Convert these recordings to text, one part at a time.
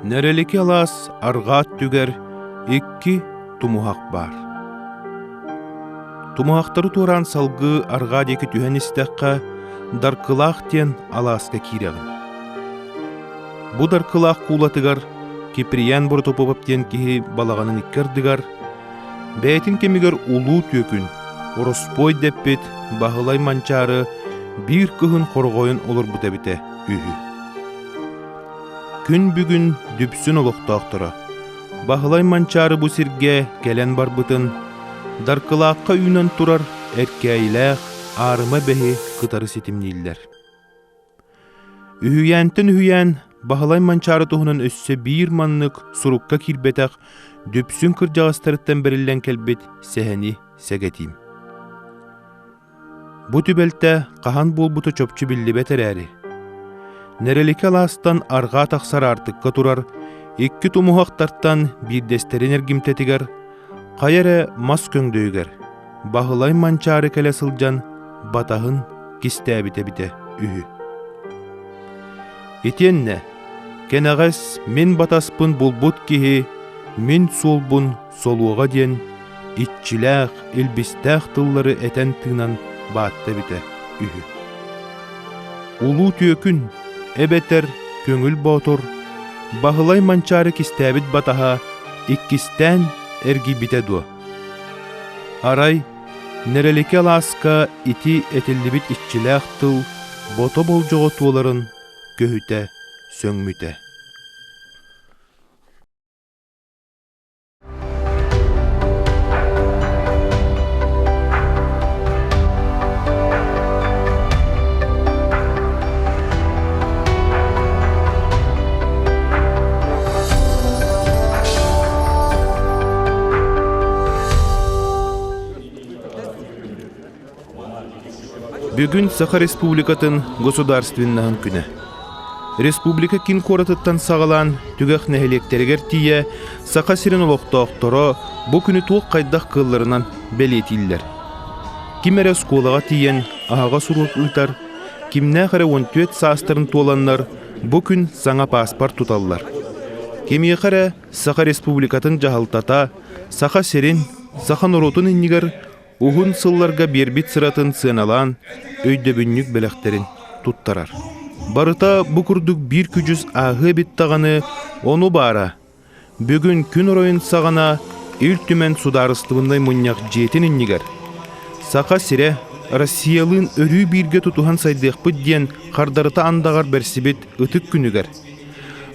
Nereliki alas argaat tüger iki tumuhaq bar. Tumuhaqtары туоран салгы аргаат екі түһен истэхқа даркылаах тен алааска кирегин. Бу даркылаах куулатыгар киприян буртупуп тен кихи балаганын иккердигар бәйтин кемигер улуу түөкүн ороспой деппит бахылай манчары бир кыһын коргойун олор бутебите үһү. Күн бүгүн дүпсүн олохтоохтора. Бахылай манчары бу сирге келен барбытын даркылааққа үйнен турар эркәйләх арыма бәһи кытары сетимнилдер. Үһүйән бахылай манчары туһунан өссө бир маннык сурукка кирбетәк дүпсүн кыржагастарыттан берилен келбит сәһәни сәгәтим. Бу түбәлтә каһан болбуты чопчу биллибетер әри. Нерелике аластан арга тақсар артыкка турар, икки тумуһактартан бирдестерин эргимтетигер, кайere мас көңдөйгер, бахылай манчары келе сылжан батахын кистәбите-бите үһү. Итенне, кенәгәс мен батаспын булбут киһи, мен солбун солуға ден, итчиләк, илбистәк тыллары этен тыынан баатта-бите үһү. Улуу түөкүн, эбетер, көңүл ботор, бахылай манчары кистәбит батаха, иккистән эрги бите дуа. Арай, нерелике ласка ити этеллибит итчиләк тыл, бото болжоға туоларын көһүтә, сөңмүтә. Бүгүн Саха Республикатын государственнahın күнө. Республика кин коратыттан сагалан түгөх нехелектергер тие Саха сирен олоқтоқторо бу күнү туок кайдах кылларынан белетиллер. Кимере сколага тиен ага сурут ултар, кимне хара 14 саастарын туоланнар бу күн саңа паспорт туталлар. Кемие хара Саха Республикатын жахалтата, Саха сирен, Саха норотун иннигер Уғын сылларға бербит сыратын сыналан, өйдөбүннүк белектерин туттарар. Барыта букурдук 100 ағы биттағаны оны бара. Бүгін күн оройын сағана үлтүмен сударыстыбындай мұнняк жетин иннигер. Сақа сире Россиялын өрүй бирге тутухан сайдықпыт ден қардарыта андағар берсибит ытык күнігер.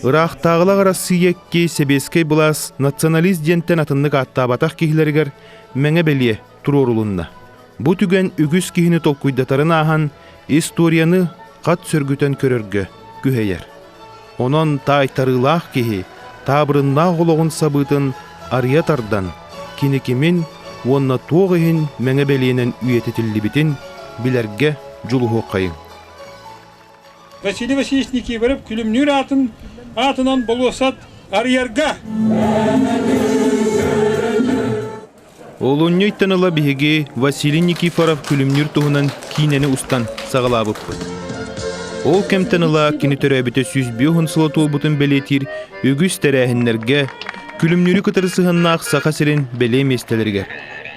Ырақтағылақ Россиякке себескей бұлас националист дентен атыннык аттабатақ кейлергер мәңе белие турорулунна. Бу түген үгүс кихини толкуйдатарын ахан историяны кат сөргүтен көрөргө күһәйер. Онон тайтарылах кихи табырынна гологун сабытын арьятардан кинекимин онна тоғыхин мәңе белиенен үйететиллибитин билерге жулуху кайын. Василий Васильевич Никифоров күлүмнүр атынан болосат арьярга. Олунню иттаныла биһиги Василий Никифоров күлүмнүр туһунан кинени устан сагалабыппыт. Ол кемтаныла кини төрөбүтө 100 сылы туолбутун белетир үгүс терәһиннерге күлүмнүрү кытырысыһыннаах Саха сирин белеместелерге.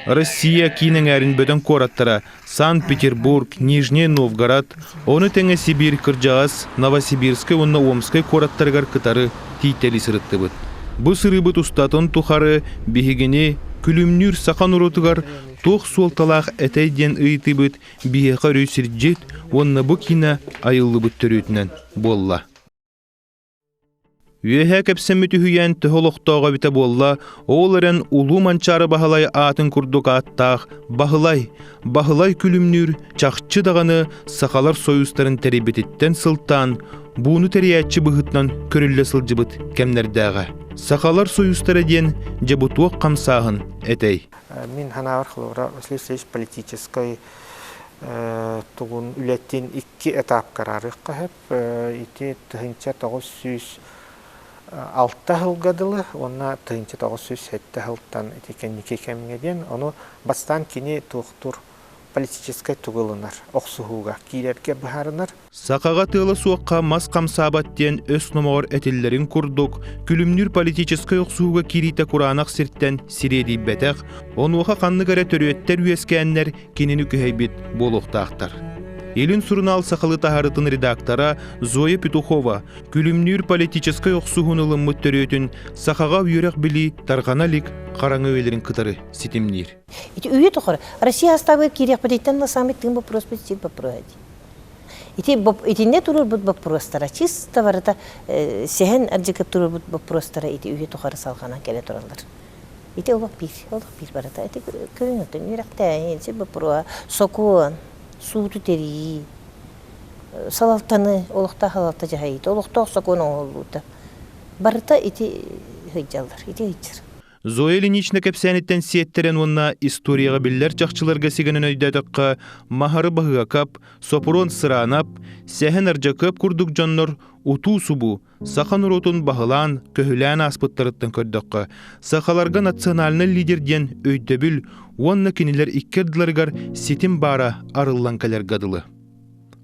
Россия кинен әрін бөтөн кораттара Санкт-Петербург, Нижний Новгород, оны теңе Сибирь, Кыржагас, Новосибирск, онна Омскай кораттаргар кытары тийтели сырыттыбыт. Бу сырыбыт устатын тухары биһигини күлүмнүр Сахан урутугар тоқ суолталақ әтәйден ыйтыбыт биһеқа рөсірджет, онна бу кина айыллыбыт төрөтінен болла. Үйәһә кәпсәмі түхүйән түхолоқтауға біті болла, оларын улу манчары бахылай атын күрдік аттақ, бахылай күлүмнүр чақчы дағаны сақалар союстарын тәребететтен сылтан, буыны тәриятчы бұғытнан көрілі сылжыбыт кәмнердәға. Сақалар союстары ден жабытуақ қамсағын әтәй. Мен ханавар қылуыра өслесеш политической тұғын үлеттен 2 этап қарарық қағып, ете тұхынча 906 ғылғадылы, онна тұхынча 907 ғылттан етекен неке кәміңеден, оны бастан кені тұқтыр политической тугылынар, оқсуғуға кейлерге бұхарынар. Сақаға тылы суаққа мас қамсабаттен өс номор әтеллерін күрдік, күлімнір политической оқсуға кирита құранақ сірттен сиреди бәтәқ, онуға қанны кәрі төреттер үйескәннер кенені күхейбет болуқтақтар. Елін Сурнал сақалы тахарытын редактора Зоя Петухова күлімнір политической оқсуғын ылыммы төретін сақаға үйерек білі тарғаналик қараңы өлерін қытары сетімнер. Үйе тұқыр. Россия аставы керек бәдеттен на самый тың вопрос бәдеттен вопрос. Итинне турur bu вопрос-тара. Чисто варыта сehen аржыкып турur bu вопрос-тара. Үйе тұқары салғана келе тұралар. Ол бір барыта. Көрінуттен үйректе, енсе вопрос, сокуын, сууту тери, салалтаны, олықта халалта жағайды. Олықта сокуын оңылуыда. Барыта хыйджалар, хыйджар. Зоя Ильинична кәпсәнеттен сиеттерен онна историяға білдер жақчыларға сегенін өйдәдіққа махары бағыға кап, сопырон sıранап, сәхін аржа көп күрдік жоннор уту субу, сақан уротун бағылан, көхілән аспыттарыттан көрдіққа, сақаларға национальны лидерден өйдөбіл, онна кенелер иккерділергар сетім бара арыллан кәлер гадылы.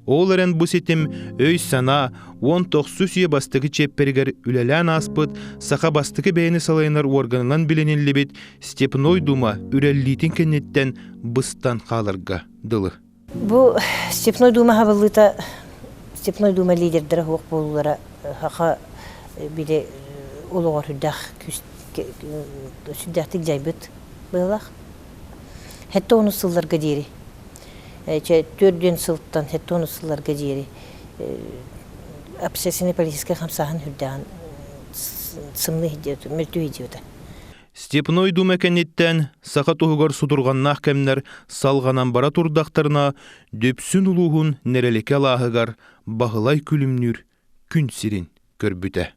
Оларын бұ сетім өй сана, 19 сүйе бастығы чеппергер үлелән аспыт, сақа бастығы бәйіні салайынар органынан біленен лебет Степной дума үрәллейтін кенеттен бұстан қаларға дылы. Бұл Степной дума хабылыта, Степной дума лидердері хоқ болулары хақа біде олығар сүддәқтік жайбыт бұйлақ. Хәтті оны сылларға дейірі. Төрден сылттан, хәтті оны сылларға дейірі. Общественный политический хамсахан хүрдән сымны хидеуді, мүрту хидеуді. Степной дума кәнеттен сақа тұғығар судырғаннақ кәмнер салғанан бара тұрдақтарына дөпсін ұлуғын нәрелеке лағығар бағылай күлімнір күн сирин көрбіті.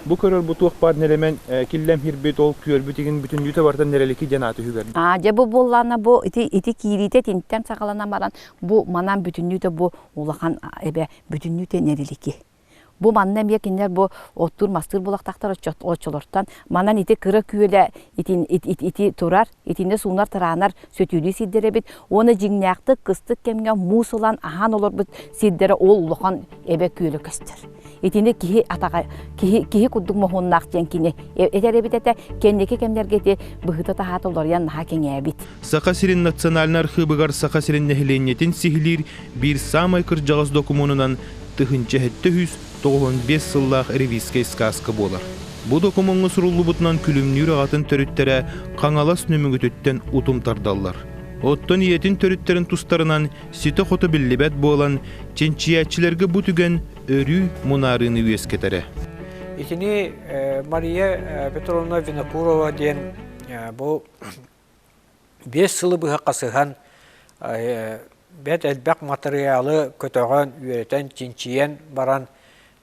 Бұ көрір бұтуық бар нәремен келләм хирбет ол көрбітеген бүтін юта бартан нәрелеке жанаты хүгер. Жабы боллана бұ ити кирите тинттен сақалана баран бұ манан бүтін юта бұ улақан әбе бүтін юта нәрелеке. Бу маннан бекиннер бу оттур мастыр булактактар очолортан манан ити кыры күөле ити турар итинде суунар таранар сөтүлү сиддеребит оны жиңнякты кыстык кемге мусулан ахан олорбут сиддере ол улахан эбе күөлө көстөр итинде кихи атага кихи кудук мохоннак тенкине этеребитете кеннеке кемдергети быгыта тахатолор ян хакеңебит Сақа сирин национальный архивыгар сақа сирин нехленетин сихилир бир самай кыржагыз документунан тыхынча хетте 95 сыллах ревизскай сказка болар. Бу документны суруллу бутнан күлүмнүр агатын төрүттөрө каңалас нөмүгөтөттөн утумтардаллар. Оттон иетин төрүттерин тустарынан сите хото биллибет болан ченчиячилерге бу түген өрү мунарыны үескетере. Итини Мария Петровна Винокурова ден бу 5 сылы быга касыган бет элбек материалы көтөгөн үйрөтен ченчиен баран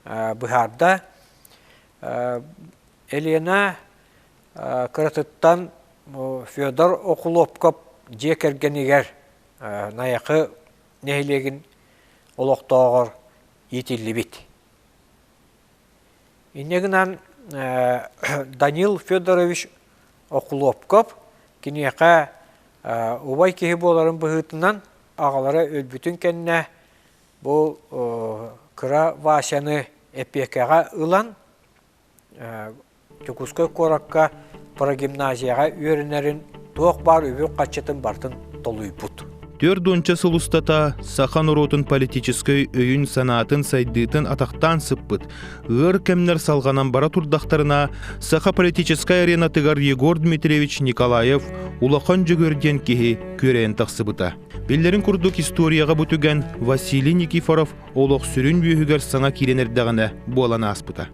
Быхарда Елена кырытыттан Федор Окулопкоп жекергенигер наяқы нехилегин олоқтоғыр етілі бит. Иннегінен Данил Федорович Окулопкоп кенеқа убай кехи боларын бұғытынан ағалары өлбүтін кенне бұл Кыра Васяны эпекаға ылан, Тюкускай коракка прогимназияға үйренерін тоқ бар өбек қачетін бартын толуй бұд. Төрдонча сылустата сақан уротын политической өйін санатын сайдытын атақтан сыппыт. Ғыр кәмнер салғанан бара турдақтарына сақа политическай арена тыгар Егор Дмитриевич Николаев улақан жөгөрден кехи көрен тақсыбыта. Беллерин курдук историяға бүтүген Василий Никифоров олық сүрін бүйігер саңа киренердіғіне болана аспыта.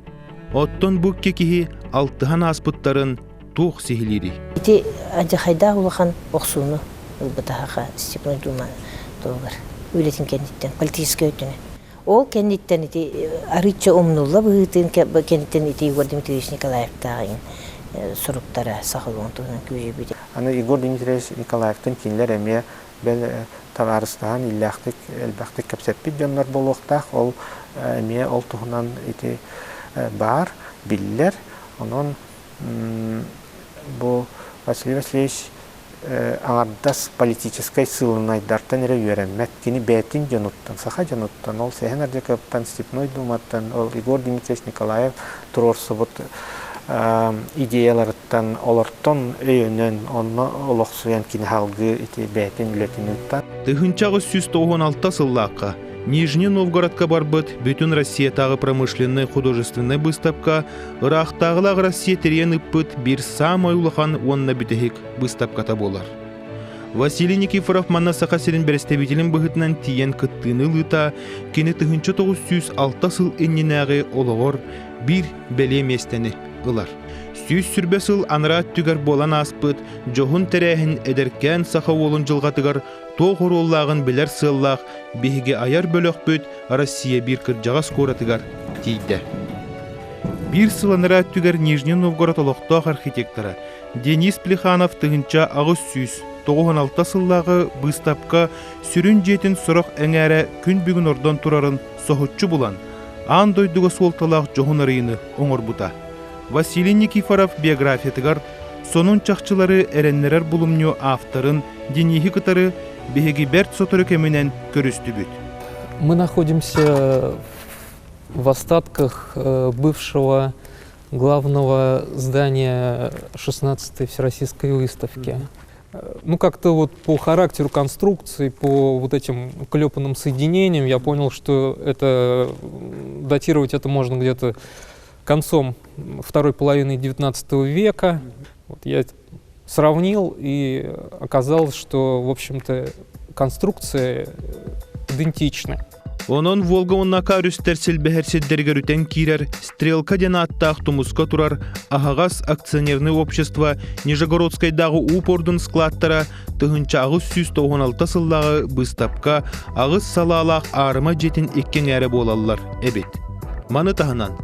Оттон бұк кекихи алтыған аспыттарын туқ сихилири. Ити ажахайда улахан оқсуыны ұлбытаға Степной дума тоғыр. Үйлетін кәндеттен, политический өтіне. Ол кәндеттен ити арыча омнулла бұғытын кәндеттен ити Егор Дмитриевич Николаевтағын сұруптары сақылуын тұғынан көже бүйді. Аны Егор Дмитриевич Николаевтың кенлер әме бәл таварыстаған илләқтік, әлбәқтік кәпсәппет жонлар болуқтақ, ол әме ол тұғынан ити бар, биллер. Онын бұл Василий Васильевич аңардас политической сылынайдартан эре үйренмет. Кини бәтин жануттан, саха жануттан, ол сәхен аржакаптан, Степной думаттан, ол Игорь Дмитриевич Николаев турорсыбыт идеяларыттан, олортон өйөнен, онна олоқсуян кини халгы ити бәтин үлетінуттан. Тыхынчағы 196 сыллаққа Нижний Новгородка барбыт бүтін Россиятағы промышленный художественный выставка Ырақтағылағы Россия терен ыппыт бір самай улахан онна бүтехик выставката болар. Василий Никифоров манна сақасерін берестебителін бұғытынан тиен кыттыны лыта кені тыхынчы 906 сыл эннинағы олығыр бір бәле местені ылар. Сүйіз сүрбе сыл анырат түгер болан аспыт, жоғын тәрәхін әдеркен сақа олын жылғатығар тоғыр оллағын білер сыллақ, бейге аяр бөлік бүт Россия бір кіржаға скоратығар тейді. Бір сыл анырат түгер Нижний Новгород олықтақ архитектора Денис Плеханов тығынча ағыз сүйіз 96 сыллағы бұстапқа сүрін жетін сұрақ әңәрі күн бүгін ордан тұрарын соғытчы болан, ан дойдығы солталақ жоғын арыйыны оңыр бұта. Василий Никифоров биографиятыгар сонун чакчылары эреннерер булумню авторын денихи кытары беги берт соторы кеменен көрүстүбүт. Мы находимся в остатках бывшего главного здания 16-й Всероссийской выставки. Ну, как-то вот по характеру конструкции, по вот этим клепанным соединениям я понял, что это датировать это можно где-то концом второй половины XIX века. Вот я сравнил, и оказалось, что, в общем-то, конструкция идентичны. Онон Волга оннака рүстер бәһәрседдергер үтен кирер Стрелка ден аттақ тумуска турар Ахагас акционерный общество Нижегородскайдағы упордың складтара тыгынча ағыз 196 сыллағы бұстапқа ағыз салалақ арыма жетін еккен әрі болалар әбет. Маны тағынан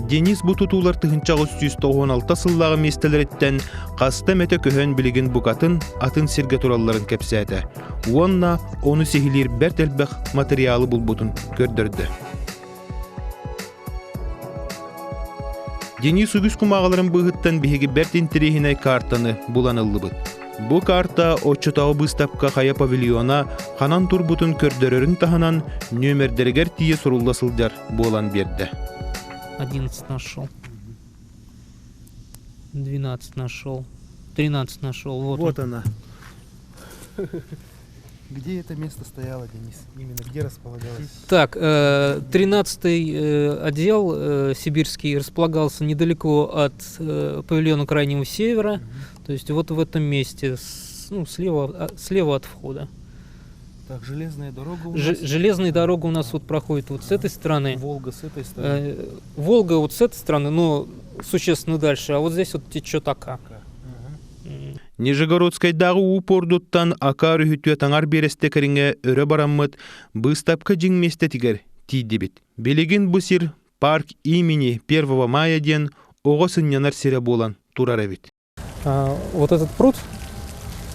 Денис бұтутулар тыгынча ағыз 196 сыллағы местелереттен қаста мәті көхен білігін бұқатын атын серге туралларын кәпсәді. Онна оны сехилер бәрт әлбәқ материалы бұл бұтын көрдірді. Денис үгіз құмағаларын бұғыттан бігігі бәрт интерехіне картаны бұланылы бұд. Бұ карта отчытағы бұстапқа қая павильона қанан тұр бұтын көрдірерін тағынан нөмердергер тие сұрулдасылдар болан берді. 11 нашел, 12 нашел, 13 нашел. Вот она. Где это место стояло, Денис? Именно где располагалось? Так, 13-й отдел сибирский располагался недалеко от павильона Крайнего Севера, то есть вот в этом месте, ну, слева от входа. Так, железная дорога у нас? Железная дорога у нас вот проходит вот с этой стороны. Волга с этой стороны? Волга вот с этой стороны, но существенно дальше, а вот здесь вот течет Ака. Нижегородскайдағы упордуттан ака үрүхүтүө таңар бересте кериңе өрө бараммыт быстапка жиңместе тигер тийдибит. Белегин бусир парк имени 1 мая ден ого сыннянар сире болан турар эбит. Вот этот пруд,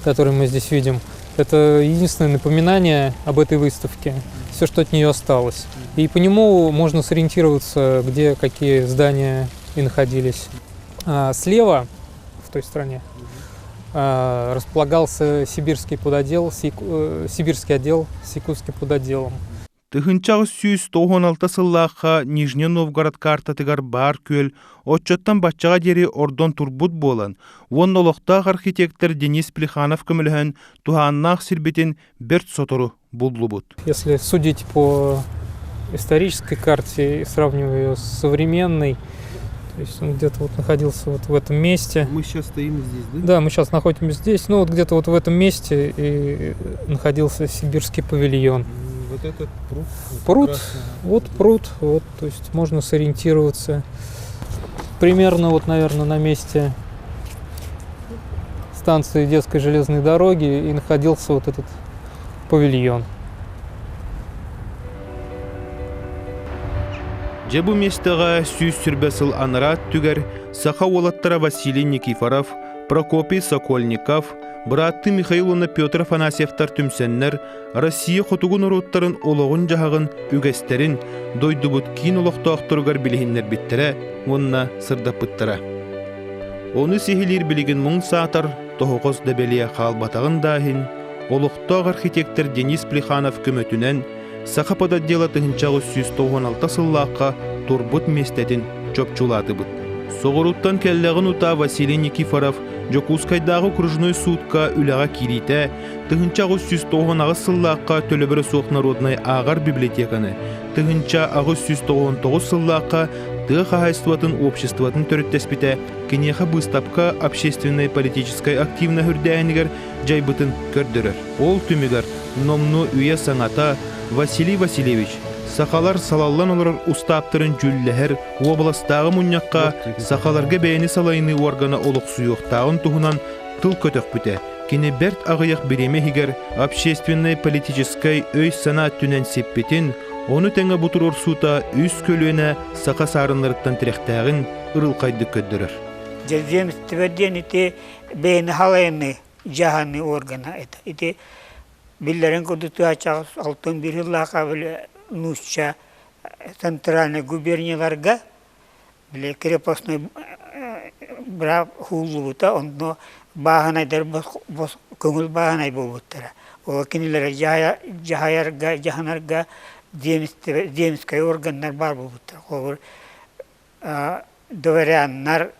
который мы здесь видим, это единственное напоминание об этой выставке. Все, что от нее осталось. И по нему можно сориентироваться, где какие здания и находились. Слева, в той стороне, располагался сибирский подотдел, сибирский отдел с якутским подотделом. Тыхынчағы 196 сыллаққа Нижний Новгород картатыгар бар көл, отчоттан батчаға дери ордон турбут болан. Вон олықтақ архитектор Денис Плеханов көмілген туханнақ сирбетін берт сотору бұллубут. Если судить по исторической карте и сравнивая ее с современной, то есть он где-то вот находился вот в этом месте. Мы сейчас стоим здесь, да? Да, мы сейчас находимся здесь, ну вот где-то вот в этом месте и находился сибирский павильон. Вот этот пруд. Пруд, вот, то есть можно сориентироваться. Примерно вот, наверное, на месте станции детской железной дороги и находился вот этот павильон. Жебу местаға сүйіз сүрбесіл анырат түгер саха олаттара Василий Никифоров, Прокопий Сокольников, Братты Михайловна Петр Афанасьевтар түмсеннер Россия хотугун уруттарын олығын жағығын үгестерін дойдубут кин олықтақтырғар білігінлер біттірі, онна сырдапыттыра. Оны сехилер білігін мұң саатар тоғыз дәбелия қалбатағын дахин, олықтоқ архитектор Денис Плеханов көмөтінен Сақапада дела тыгынчағы 196 сыллаққа турбут местетін чопчулаты бұд. Соғыруттан кәлләғын ұта Василий Никифоров Жокускайдағы күржіной суытқа үліға кирите, тыгынчағы 190 сыллаққа төлібірі соқ народнай ағар библиотеканы, тыгынча ағы 199 сыллаққа тыға хайстватын обществатын төріттеспіте, кенеха быстапқа общественной политической активна хүрдәйінігер жайбытын көрдірір. Ол түмігер номну үйе саңата Василий Васильевич сақалар салаллан олар ұстаптырын жүлләхер областағы мұньяққа сақаларға бәйіні салайыны органа олық сүйіқтағын тұғынан тыл көтөк бүте. Кені бәрт ағыяқ береме хигер общественной политической өй санат түнен сеппетін, оны тәңі бұтыр орсута үз көлуіне сақа сарынларыттан тіректәғін ұрылқайды көддірір. Жәрдем істібәден ете бәйіні халайыны жағаны органа ете. Биллерин кодуты ачағыз алтын бір жыллаға біле нұсча центральный губернияларға біле крепостной бұра хулы бұта, онды бағанайдар көңіл бағанай бұл бұттара. Ол кенелері жағанарға деміскай органдар бар бұл бұттара. Ол доворяннар,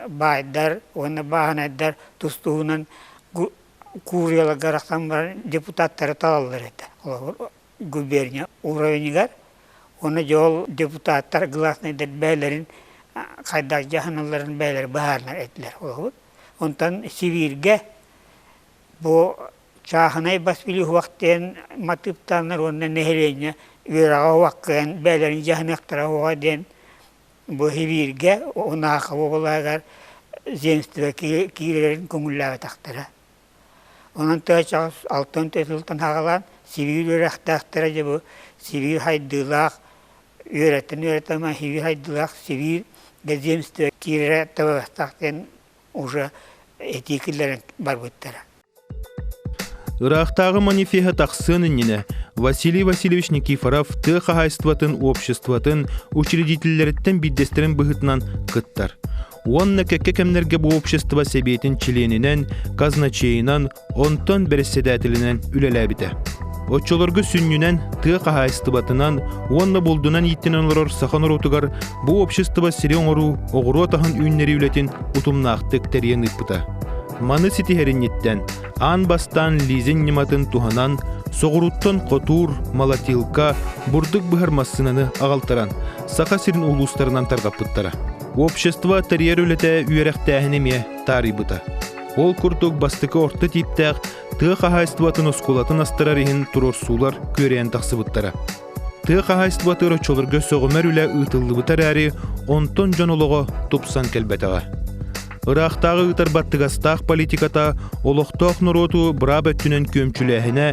байдар, оны бағанайдар тұстуынан Курияла гарақтан бар депутаттары талалар еді. Губерния уровенігер. Оны жол депутаттар гласнайдар бәйлерін, қайдақ жағаналарын бәйлер бағарнар әділер. Онтан Сибирге бұл чағынай баспилі уақыттен матыптаныр, оны нәхелене өраға уаққын бәйлерін жағынақтыра оға ден бұл Сибирге оны ақы болағар земстігі кейлерін көңілләгі тақтыра. Onun tığacağız altın teziltan hağalan sivil öğrektağıttıra bu sivil haydılaq öğretten sivil haydılaq sivil gezemizde kire tavastaqten уже etkilerin barbutlara. Iraqtағы манифеха тақсынынне Василий Васильевич Никифоров ты хахайстватын обществатын учредительлереттен биддестерін бұғытынан қыттар. Онна кәкке кәмнерге бұл общество себетін членінен, казначейінен, онтон берседәтілінен үлеләбіті. Отчолырғы сүннінен ты хахайстватынан, онна болдынан еттінен олар сақаныр отығар бұл общество сирен ору оғыру атағын үйіннері үлетін ұтымнақтық тәрген ұппыта. Маны сетихеріннеттен, ан бастан лизен нематын туханан, соғыруттан қотур, малатилка, бұрдық бұхармасынаны ағалтаран, сақа сирин улустарынан тарғаппыттара. Общество тарьер үлеті үйеректәхінеме тарибыта. Ол күртік бастықы орты типтәқ, тығы қағайстыватын оскулатын астырарихін тұрорсулар көрейін тақсыбыттара. Тығы қағайстываты рөчолырғы соғымар үлі ұтылыбытар әрі, онтон жонолығы топсан кәлбәтіға. Ирақтағы ұтарбаттығастақ политиката олықтақ нұроту бұра бөттінен көмчіләхіне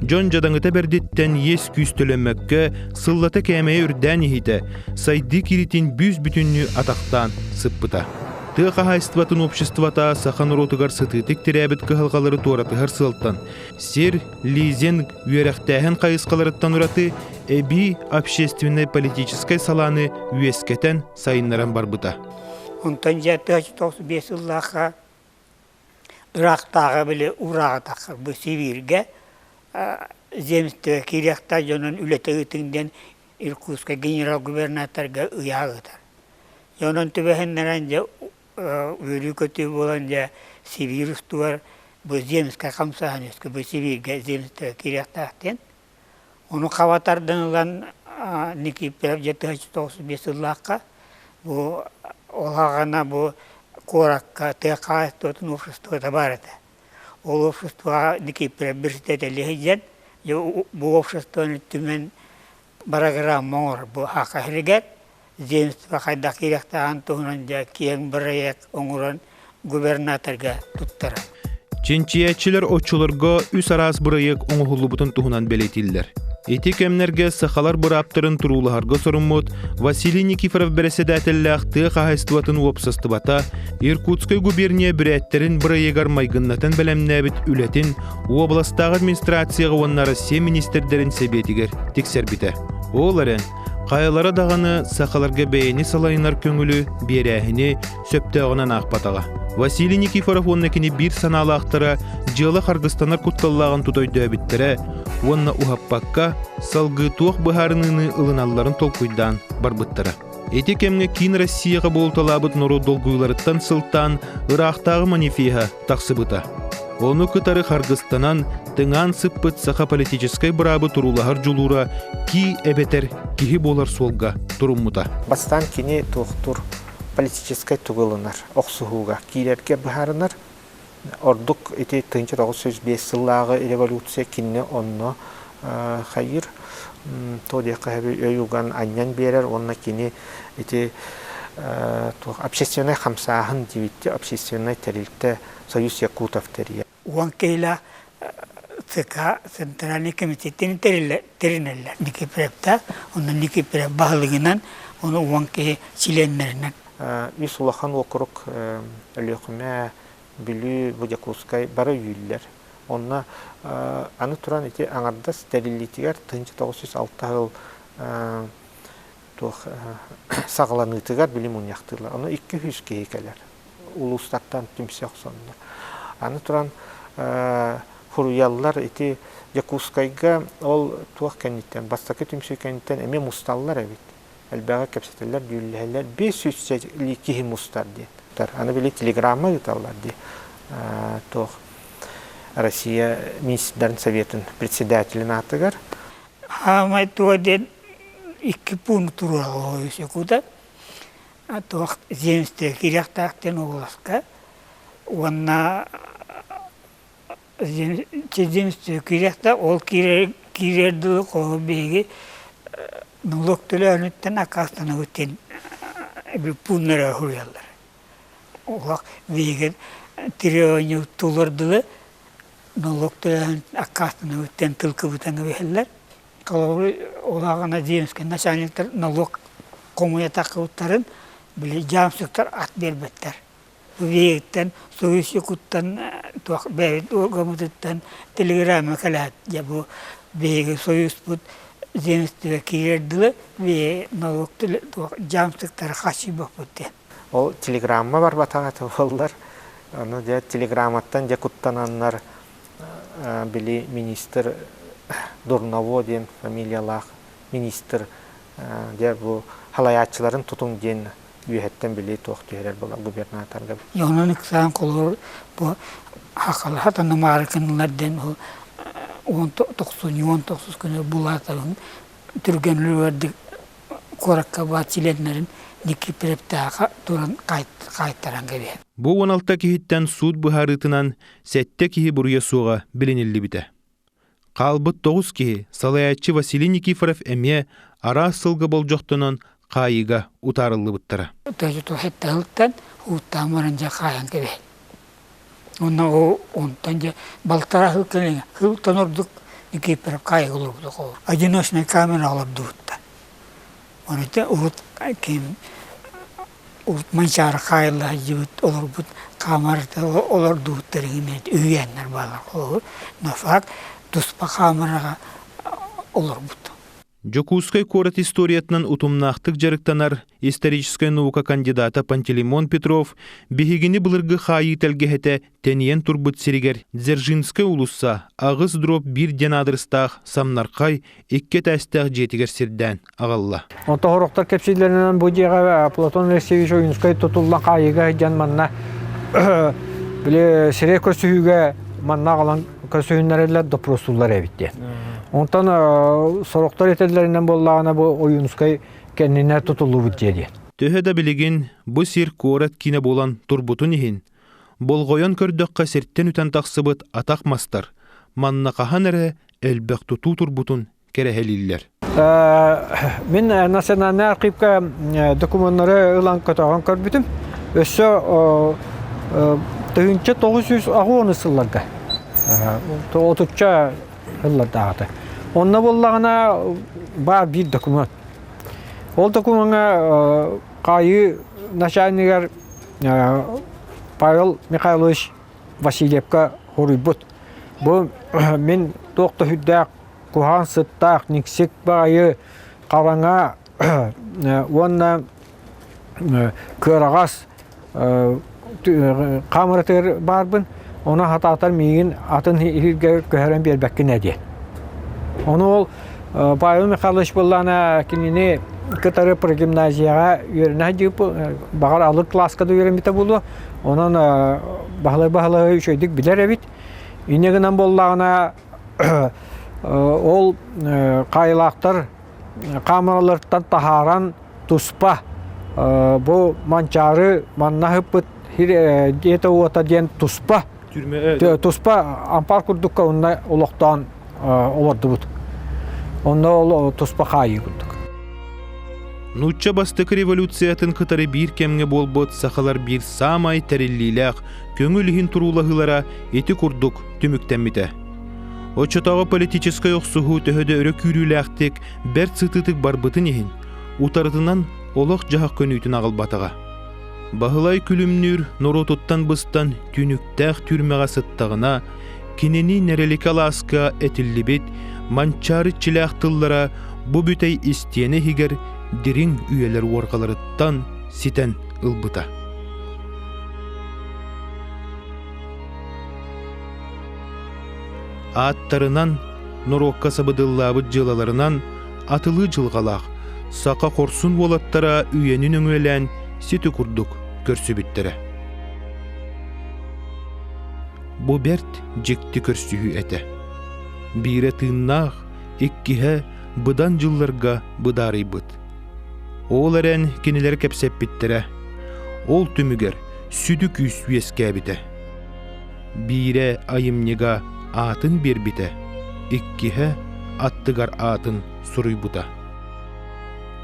жон жадаңыта бердеттен ес күйстілемекке сыллата кәмейі үрдән ехіті сайды киритин бүз бүтінні атақтан сыппыта. Тығы қағайстыватын обществата сақан нұротығар сытытық тірәбіт кығылғалары туаратығар сылттан. Сер лизен үйеректәхін қайысқаларыттан ұраты әбі общественной политическай саланы үйескетен сайынларан барбыта. Ondan jatı 95 yıllığa Irak'tağı bile Urağ'a takır bu Sivirge zemiste kirekta jonan ületeğitinden Irkutska general gubernatörge ıyağıdır. Jonan tübehenlerence ölü kötü olunca Sivir ustuvar bu zemiste kamsahanıskı bu Sivirge zemiste kirektağıdan. Onu kavatardan olan Nikipler jatı 95 yıllığa bu Олағана бұл қораққа тәқайыстығын обществода бар еді. Ол обществоға некепірі бірсетеді лехеден, бұл обществоны түмен барағыра моңыр бұл хақы хірігер, земство қайда керектаған тұғынан жа кейін бірайек оңырын губернаторға тұттыра. Ченчиятчилер отчуларга үс арас бірайек оңғылы бұтын тұғынан бәлетілдер. Эти кемнерге сахалар бұраптырын тұрулығарға сұрыммыд, Василий Никифоров бәреседәтілләқ тығы қағайстыватын опсастыбата, Иркутскай губерния бүрәттерін бірайегар майгыннатын бәлемнәбіт үлетін, областағы администрацияға оннары се министердерін себетігер тексербіті. Оларын, қайылары дағаны сахаларға бәйіні салайынар көңілі берәхіне сөптеғынан ақпатаға. Василий Никифоров оннакини бир саналақтыра жылы Харгыстанар кутталлағын тутойды әбіттірі, онна ухаппаққа салғы туақ бұхарыныны ылыналарын толкуйдан барбыттыры. Эти кемге кин Россияға болталабыт нору долгуйларыттан сылтан Ирақтағы манифеха тақсыбыта. Оны кытары Харгыстанан тыңан сыппыт саха политическай бұрабы турулағар жулура ки әбетер кихи болар солға туруммута. Бастан кини туқтур политическай тугылынар, оқсуғуға кейлерге бұхарынар. Ордук ити 1905 сыллағы революция кинне онно хайыр. Тодеқа өйуған аньян берер, онна кини ити общественный хамсағын девитте, общественный тәрілікті Союз Якутов тәрия. Уан кейла ЦК Центральный комитеттен теринелер. Ники препта, оны ники преп бағылығынан, оны уан кей чиленлерінен. Үс улахан округ өліқіме білі Будякускай бары үйілер. Онна аны туран ете аңардас дәлелетігер 1906 жыл сағыланытығар білім ұнияқтылар. Оны 200 кейкелер. Улустаттан түмсе оқсандар. Аны туран хуруяллар ете Якускайга ол туақ кәнеттен, бастақы түмсе кәнеттен әме мұсталлар әбет. Әлбәға кәпсетелер, дүйілілер, 500 кихи мұстар дейін. Аны біле телеграмма ұталар дейін. Тоқ Россия министрдің советінің председателін атығар. Хамай туға ден 2 пункт туралы ойысы күді. Тоқ земсті керектақтен оғыласқа. Онна земсті керекта ол керерді қоғы бейге налог төлөөнүттен акастана өтен бир пуннара хуялар. Олақ бейген тирөөнү тулардылы налог төлөөн акастана өтен тылкы бутаңы бейхеллер. Қалауы олағана земске начальниктер налог комуя тақыуттарын біле жамсықтар ат бербеттер. Бейгеттен Союз Якуттан бәйбет оргамыттан телеграмма калат. Жабу бейге Союз бұд земстігі керерділі ве налогты жамсықтар қашы бақпытты. Ол телеграмма бар батағаты олар. Оны де телеграмматтан Якуттананлар білі министр Дурново ден фамилиялақ министр де бұл халаятчыларын тұтың ден үйеттен білі тоқтүйерер бұл губернаторға. Йонын ықсан қолыр бұл хақалы хатаны марыкынлардан 19 күні бұлатығын түргенлерді қораққа батчиленлерін некі прептаға тұрын қайттаран кәбе. Бұл 16 кихиттен суд бұхарытынан сәтті кихи бұрыя суға біленілі біті. Қалбыт 9 кихи салаятчы Василий Никифоров әме ара сылғы бол жоқтынан қайыға ұтарылы бұттыра. Тәжі тұхетті ғылттан ұттамырынжа қайын кәбе. Онтан же балтара хылкалenge хылтан ордук Никифоров кайы olur bu da. Одиночная камера алып дутта. Onu da kim mançar kayla jibut olur bu kamerada olur duttarıgımet üyenler balar olur. Nafak tuspa kameraga olur bu. Жокускай корот историятынан утумнақтық жарықтанар историческая наука кандидата Пантелеймон Петров бігігіні бұлырғы қайы тәлгехеті тәниен турбыт серігер Дзержинскай улусса ағыз дроп бір денадырыстақ самнарқай екке тәстіғ жетігер серден ағалла. Онтағырықтар кепсилерінен бұдеға Платон Алексеевич Ойынскай тұтылдан қайыға жан манна біле сере көсүйіге манна қалан көсүйінлерілер допросулар әбітті. Онтан сорықтар етелерінен болағына бұл Ойынскай кәніне тұтылу бұдеді. Төһеді білеген бұл сер корат кине болан турбутун ихин. Болғойон көрдөкка серттен үтен тақсыбыт атақ мастар. Манна қахан әрі әлбәқ тұту турбутун кәрәхелілер. Мен национальный архивка документтары ылан көтаған көрбітім. Өсі 1900 ағуаны сылларға. 30 ыллардағыды. Онна болағына бар бір документ. Ол документға қайы начальнигер Павел Михайлович Васильевка хорыйбыт. Бұл мен тоқты хүддәк, кухан сыттақ, никсек байы қараңа, онна көрағас камератыр барбын, ona hatatar migin atın hirge köheren bir bekki ne diye. Onu ol Pavel Mikhailovich bullana kinini Kıtarı progimnaziyaga yörüne jip bağır alır klaska da yörümite buldu. Onun bahlı şeydik biler evit. İneginen bollağına ol kayılaktar kameralardan taharan tuspa bu mançarı manna hıppıt diyete uata diyen tuspa tuspa ampar kurdukka onda oluktan olurdu bud. Onda ol tuspa kayı kurduk. Nutça bastık revolütsiyatın kıtarı bir kemge bolbot sakalar bir samay terillilek köngülühin turulahılara eti kurduk tümüktemmite. O çatağı politiçiskay oksuhu töhöde örö kürülektik bert sıtıtık barbıtın ehin utarıtından olak jahak könüytün ağılbatağa. Bahılay külümnür norotuttan bıstan tünüktәк türmeğe sıttağına kineni nerelik alaska etillibit mançarı çilağtıllara bu bütey istiyene higer dirin üyeler orkalarıttan siten ılbıta. Attarınan norokka sabıdıllabı jılalarından atılı jılgalaq saka korsun volattara üyenin öngölen siti kurduk körsübittere. Bu bert jekti körsühü ete. Bire tığnaq, ikkihe bıdan jıllarga bıdarı bıt. Oğlaren kiniler kepsep bittere. Ol tümüger südük üsüyeskebite. Bire ayımniga atın bir bite. İkkihe attıgar atın suruybuta.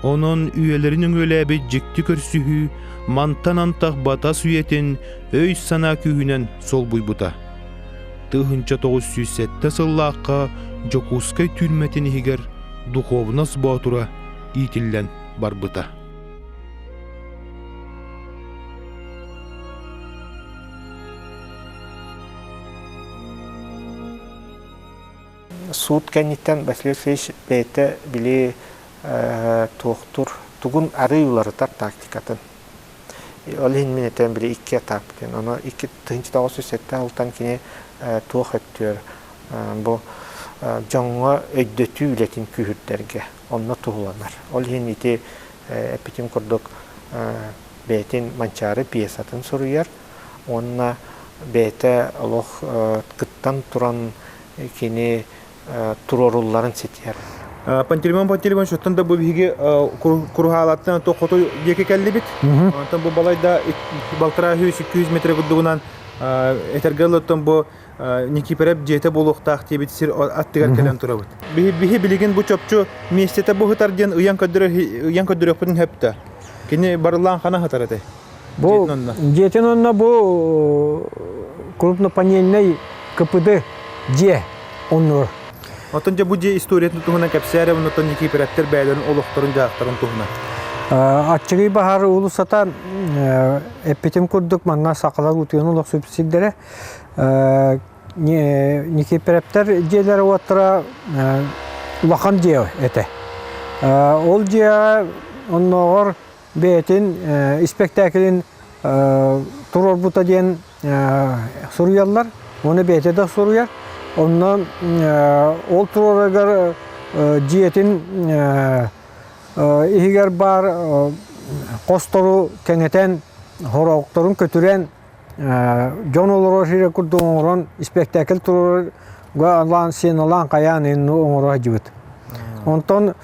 Onun üyelerinin ölebi jekti körsühü mantan antaq bata süyetin öy sana kühünen sol buybuta. Tığınça 907 sıllaqqa Jokuskay türmetini higer duhovnas batura itillen barbıta. Суд кенниттен Василий бейте били тоқтур тугун арыюларытар тактикатын. Ол хинминетен били икки этаптен. Оны икки тыгынчы 907 алтан кини тоқ өттүр. Бу жаңа өйдөтүү үлетин күһүрдерге онно тухуланар. Ол хин ити эпитим курдук бейтин манчары пьесатын суруяр. Онна бейте олох кыттан туран кини турорулларын сетер. Пантелеймон шоттан да бу биги курхалаттан токото еке келди бит. Антан бу балайда балтыра 200 метр гудугунан этергелоттон бу Никипереп жете болуктак тебит сир аттыгар келен турабыт. Биги билеген бу чопчу местете бу хытарден ыян көдөрөпүн хепте. Кини барылан хана хатарате. Бу жетен онна бу крупнопанельный КПД же оннур. Отон же бу же историятын тугуна кепсере онтон Никиперептер бәйлерин олуктарын жактарын тугуна. Ачыгы бахар улусата эпитим курдук манна сакалар утуян улук субсидиялары Никиперептер жерлери оттара улахан же эте. Ол же онногор бетин спектаклин турорбута ден суруялар, оны бете да суруяр. Ondan ol turorgar jiyetin ihiger bar kostoru kengeten horoktorun kötüren jonoloro şire kurduğun spektakl turor galan senalan kayanın onora jibit. Ondan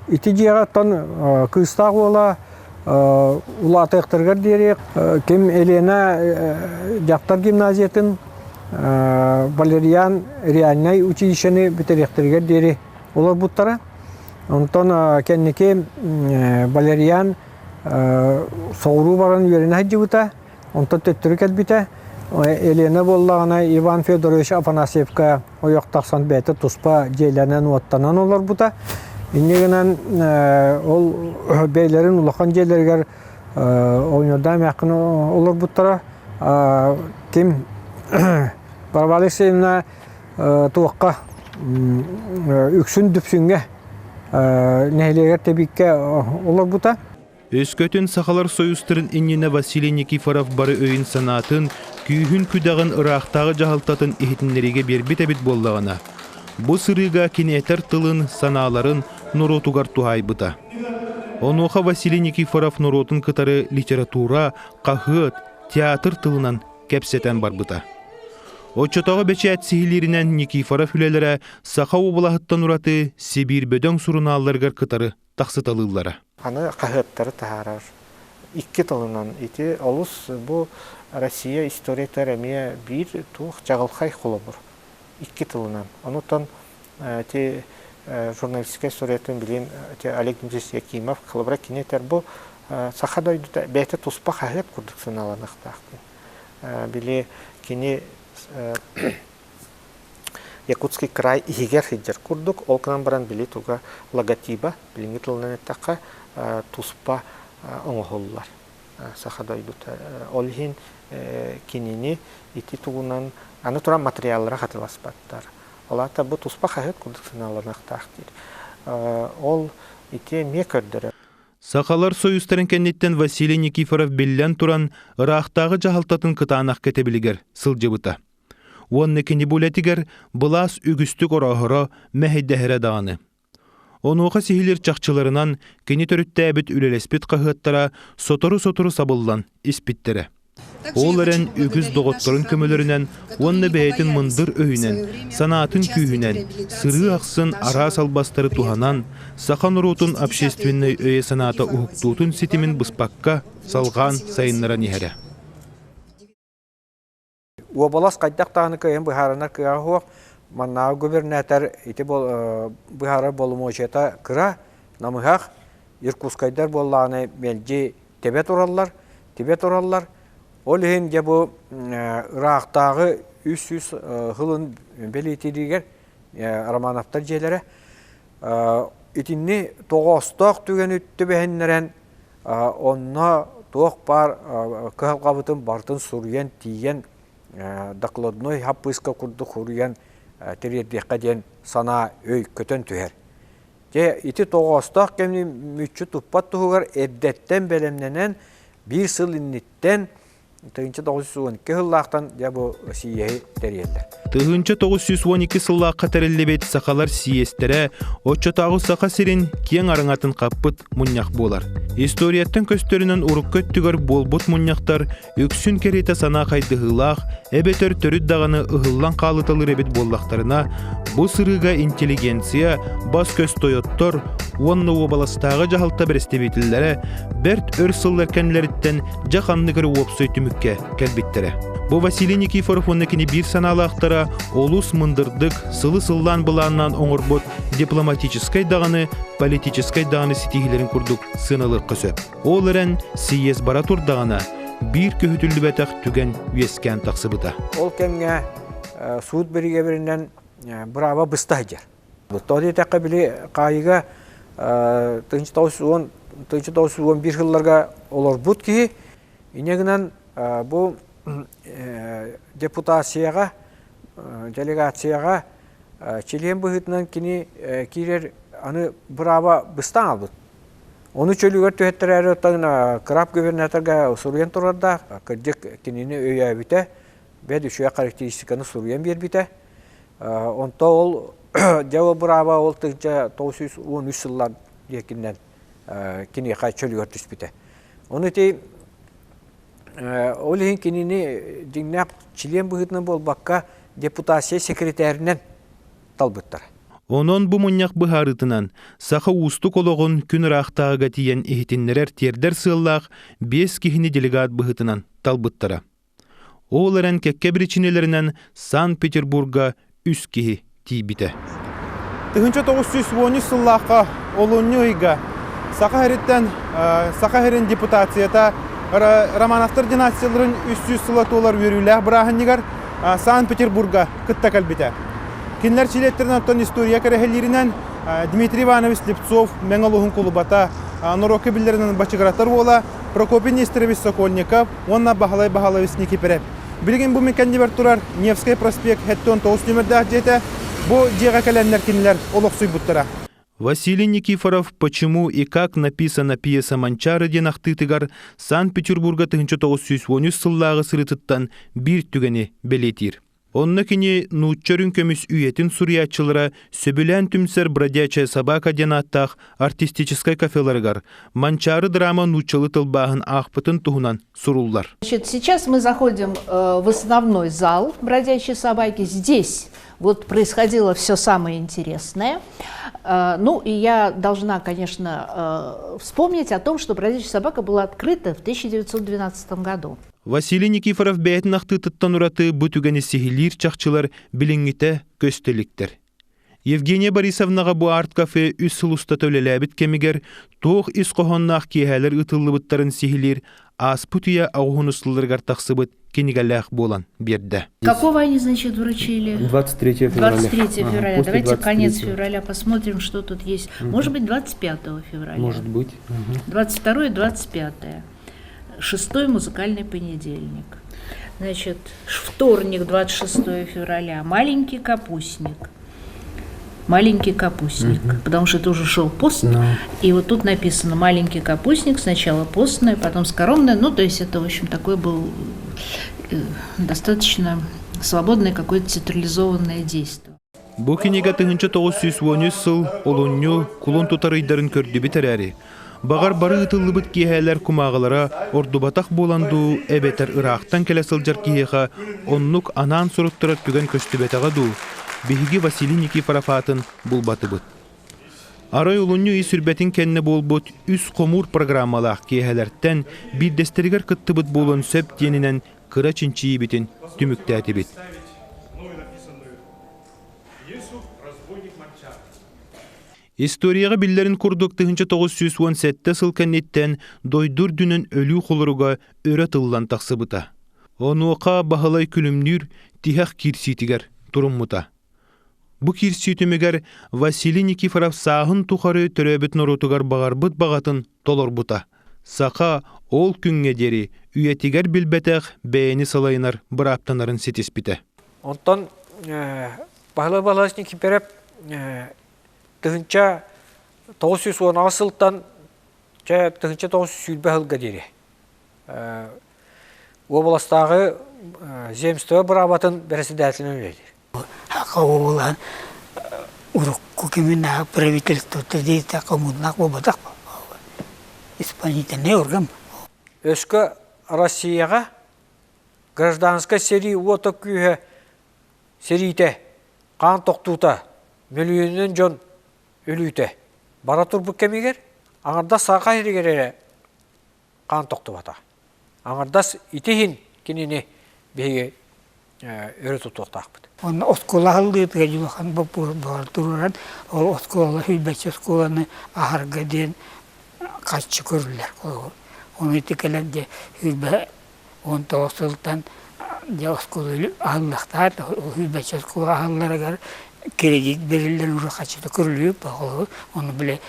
itijirattan kıstağola ulataktargar diyerek kim Elena Jaktar gimnaziyatin Valerian Реальный училищені бітіректіргер дері олар бұттара. Онтан кеннеке Valerian соғыру барын веріне хаджи бұта. Онтан төттірік әлбіті. Елена боллағына Иван Федорович Афанасьевка ояқтақсан бәті тұспа жейлерінен уаттанан олар бұта. Иннегінен ол бейлерін ұлақан жейлергер ойнырда мәқін олар бұттара. Кем Барбара Алексеевна туаққа үксін дүпсінге нәйлегер тәбікке олар бұта. Өскөтін Сахалар Союзтырын иннене Василий Никифоров бары өйін санатын, күйхін күдағын ырақтағы жағалтатын ихетінлеріге бербет әбет болдағына. Бұ сырыға кенетер тылын, саналарын нұротугар тухайбыта. Онуға Василий Никифоров нұротын кытары литература, қағыт, театр тылынан кәпсетен барбыта. Отчотағы бәчәт сихилерінен Никифоров үлелері Саха обылағыттан ұраты Сибир бөдөң сұруналарғар кытары тақсыталылары. Аны қағыттары тағарар. Икки тылынан ити олыс бұл Россия история тәрәмия бір туық жағылқай қолы бұр. Икки тылынан. Онуттан журналистика историятын білен Олег Дмитриевич Якимов қылыбыра кенетер бұл Саха дойды бәйті тұспа қағыт күрдік сыналанықтақты. Біле кене Якутский край игер хиджер курдук, ол канан баран били туга логотипа, билинги тылынан еттаққа туспа оңғоллар. Сахадойдут. Ол хин кинини ити тугунан аны туран материаллара хатыласпаттар. Олата бу туспа хахет курдук сыналанақтақтыр. Ол ити ме көрдірі. Сахалар Союзтарын кеннеттен Василий Никифоров беллен туран ырақтағы жағалтатын кытанақ кетебілігер сылжыбыта. Онны кені бұлетігер бұлас үгістік орағыра мәхейдәхірі дағаны. Онуға сихилер чақчыларынан кені төрітті әбіт үлелеспет қағыттара сотору-сотору сабылдан іспіттері. Ол әрін үгіз доғыттырын көмілерінен, онны бәйетін мұндыр өйінен, санатын күйінен, сыры ақсын ара салбастары туғанан, Сахан Урутун общественный өйе саната ұхықтуытын сетімін бұспаққа салған сайынлара нехәрі. Уабалас қайдақтағыны көйен бұхаранар кыға хуақ, маннағы губернатор ити бұхара болымошета кыра, намығақ, Иркутскайдар боллағыны мәлде тебет ораллар. Ол ең жабы ұрақтағы 300 ғылын белетедігер Романовтар желері. Итінні тоғастақ түген үтті бәхінлерін, онына тоқ бар қығыл қабытын бартын сұрыян, тиен, дақладной хаппыска күрді құрыян терердеққа ден сана өй көтін түхер. Ити тоғастақ кемні мүтчі тұппат тұғығар әддеттен бәлемненен бір сыл инниттен Тыгынчы 912 сыллақтан жабы сиехи тәрелдер. Тыгынчы 912 сыллаққа тәреллебет сақалар сиестері, отчотағы сақа сирин кен арыңатын қаппыт мұняқ болар. Историяттың көстерінен ұрық көттігір болбыт мұняқтар, өксін кереті сана қайдығылақ, әбетер төріт дағаны ұғыллан қалыталыр әбет боллақтарына, бұл сырыға интеллигенция, бас көз тойоттор, онны обаластағы жағалта бірестебетілері, бәрт өр сыллар кәнлеріттен жақаннығыр опсой түмікке кәлбеттері. Бұл Василий Никифоров оннекені бір саналақтара олус мұндырдық сылы-сыллан бұланнан оңырбот дипломатическай дағаны, политическай дағаны сетигілерін күрдік сыналыр қөсіп. Ол әрін сиез бара тұрдағына бір көхітілді бәтақ түген вескен тақсыбыта. Ол кәмге суыт біріге бірінен бұраба бұста жер. Тоғды тәқі білі қайыға 1911 жылларға олар бұд кейі, инегінен бұл депутацияға, делегацияға Чилен бұғытынан кені кейлер аны бұраба бұстан албыд. Оны чөлігер түйеттер әрі өттағын қырап губернаторға сұруен тұрарда, кірдік кенені өй әбіті, бәд үшіе характеристиканы сұруен бербіті. Онта ол жауы бұраба ол тұғынша 913 жыллар декіннен кені қай чөлігер түспіті. Оны тей ол ең кенені деңнәп Чилен бұғытынан бол баққа депутация секретарінен талбыттар. Онон бу мұняқ бұхарытынан сақа ұсты колоғын күн рақтағыға тиен ehtinлерер тердер сыллақ 5 кихini делегат бұхытынан талбыттара. Ол әрін кәкке бірічінелерінен Санкт-Петербурга 3 кихи тейбіті. 1913 сыллаққа олуынны ұйға сақа әрін депутацията Романовтар династияларын 300 сылат олар өрілі бірағынығар Санкт-Петербурга күтті кәлбіті. Кинлер чилеттерин оттон история керехелеринен Дмитрий Иванович Слепцов, Менгалухун Кулубата, Нуроки биллеринен бачыгратар бола, Прокопий Нестерович Сокольников, онна Бахалай-Бахалович Никипереп. Билген бу мекендибер турар Невский проспект Хеттон Тоус нөмірдәк жете, бу жеға кәләнлер кинлер олықсуй бұттыра. Василий Никифоров «Почему и как написана пьеса Манчары» ден ақтытыгар Санкт-Петербурга 1913 сыллағы сырытыттан бир түгені белетир. Онна кини нуччарын көміс үйетін сурьячылыра сөбілән түмсер бродячая собака ден аттақ артистической кафеларыгар Манчары драма нуччалы тылбағын ақпытын туғынан суруллар. Сейчас мы заходим в основной зал бродячей собаки. Здесь вот происходило все самое интересное. Ну, и я должна, конечно, вспомнить о том, что бродячая собака была открыта в 1912 году. Василий Никифоров бәйтін ақтытыттан ұраты бүтігені сихилир чақчылар білінгіті көстеліктер. Евгения Борисовнаға бұ арт-кафе үс сылуста төлеләбіт кемігер, тоқ үс қоғаннақ кейхәлер ұтылы бұттарын сихилир, аспутия ағуынысылырғар тақсыбыт кенігәләқ болан берді. Какого они, значит, вручили? 23 февраля. 23 февраля. Давайте 23. конец февраля посмотрим, что тут есть. Может быть, 25 февраля. Может быть. 22 и 25. 6-й музыкальный понедельник. Значит, вторник, 26 февраля. Маленький капустник. Маленький капустник. Потому что это уже шел пост. И вот тут написано маленький капустник. Сначала постное, потом скоромное. Ну, то есть это, в общем, такой был достаточно свободное какое-то театрализованное действие. Бу книга 1913 сыл олонню кулон тутарыйдарын көрді бітірәрі. Бағар бары ұтылыбыт кейхәлер кумағылара ордубатақ боланду әбетер Ирақтан келе сылжар кейхеға оннук анан сұрыттырат түген көстібетаға ду. Бихиги Василий Никифоров атын бұлбаты бұд. Арай олонню үй сүрбетін кәнне болбыт үс қомур программалақ кейхәлерттен биддестергер кытты бұд болын сөп денінен кыра чинчии бітін түміктәті бит. Историяға биллерін күрдік 1917 сыл кәнеттен дойдур дүнін өлі қолыруға өрі тыллан тақсыбыта. Онуға бағалай күлімнүр тихақ кирситігер тұрыммыта. Бұ кирситімігер Василий Никифоров сағын тұқары түрәбіт нұрутығар бағарбыт бағатын толыр бұта. Сақа ол күнге дері үйетігер білбетәқ бәйіні салайынар бір аптанарын сетес біті. Онтан бағалай Никифоров тыгынча 910 сылтан тыгынча 900 бәлгі дері. Областағы земстве бұрабатын председателін өледі. Хақа оғылан ұрық көкемен правительствоты дейті коммунақ болбадақ. Исполнительный орган. Өскі Россияға гражданска сери ота күйе серейте қан тоқтута миллионен жон өлүйте. Бара тұрбық кемегер, аңырда сақа ерегерері қан тоқты бата. Аңырдас итехин кенені бейге өрі тұтуқтақ бұд. Оны осколағылды ғажылыған бар тұрыран, ол осколалы хүлбәтші осколаны ағарға ден қачы көрілер. Оны етекелерде хүлбә 19 сылтан осколы ағылықтар, хүлбәтші осколы ағыларығар кредит берілден ұры қачыды көріліп, оны біле